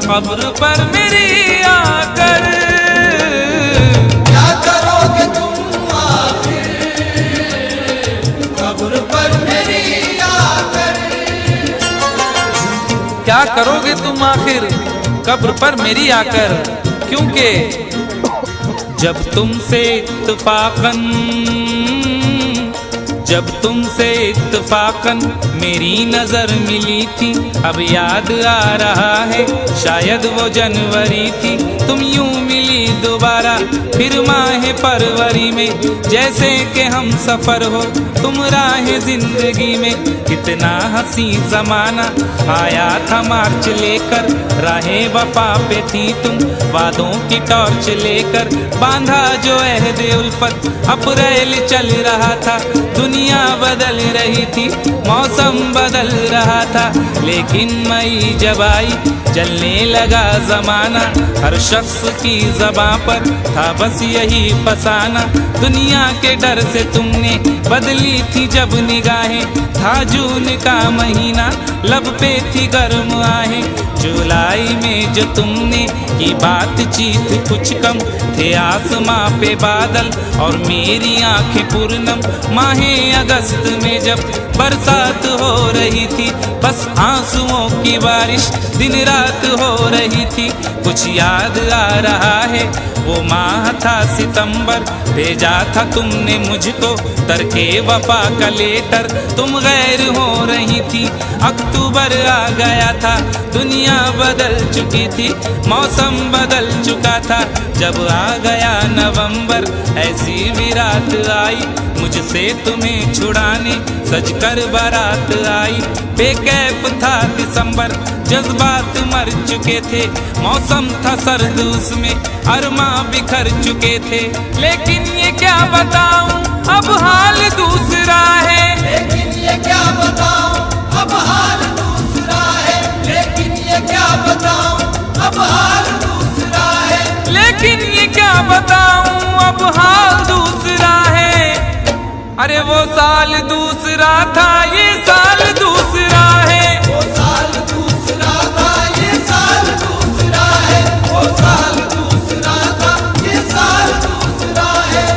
कब्र पर मेरी आकर। क्या करोगे तुम आखिर कब्र पर मेरी आकर। क्या करोगे तुम आखिर कब्र पर मेरी आकर, क्योंकि जब तुमसे इत्तफाकन मेरी नजर मिली थी, अब याद आ रहा है शायद वो जनवरी थी। तुम यूं मिली दोबारा फिर माह फरवरी में, जैसे कि हम सफर हो तुम राह जिंदगी में। कितना हंसी जमाना आया था मार्च लेकर, राहे वफा पे थी तुम वादों की टॉर्च लेकर। बांधा जो अहदे उल्फत अप्रैल चल रहा था, दुनिया बदल रही थी मौसम बदल रहा था। लेकिन मई जब आई जलने लगा जमाना, हर शख्स की ज़बां पर था बस यही फसाना। दुनिया के डर से तुमने बदली थी जब निगाहें, था जून का महीना लब पे थी गर्म आहें। जुलाई में जो तुमने की बातचीत कुछ कम थे आसमां पे बादल और मेरी आंखें पूर्णम। माहे अगस्त में जब बरसात हो रही थी, बस आंसुओं की बारिश दिन रात हो रही थी। कुछ याद आ रहा है वो माह था सितंबर, भेजा था तुमने मुझको तरके वफा का लेटर। तुम गैर हो रही थी, अक्टूबर आ गया था, दुनिया बदल चुकी थी, मौसम बदल चुका था। जब आ गया नवंबर ऐसी भी रात आई, मुझसे तुम्हें छुड़ाने सजकर बारात आई। बेकैफ था दिसंबर, जज्बात मर चुके थे, मौसम था सर्द उसमें अरमा बिखर चुके थे। लेकिन ये क्या बताऊं अब हाल दूसरा है। लेकिन ये क्या बताऊं अब हाल दूसरा है। लेकिन ये क्या बताऊं अब हाल दूसरा है। लेकिन ये क्या बताऊं अब हाल दूसरा है। अरे वो साल दूसरा था ये साल दूसरा है। वो साल दूसरा था ये साल दूसरा है। वो साल दूसरा था ये साल दूसरा है।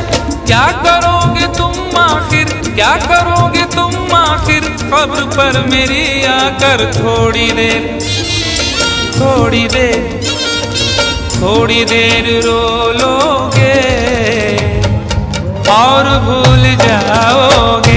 क्या करोगे तुम आखिर, क्या करोगे तुम आखिर कब्र पर मेरी आकर। थोड़ी देर थोड़ी देर थोड़ी देर रो लोगे और भूल जाओगे।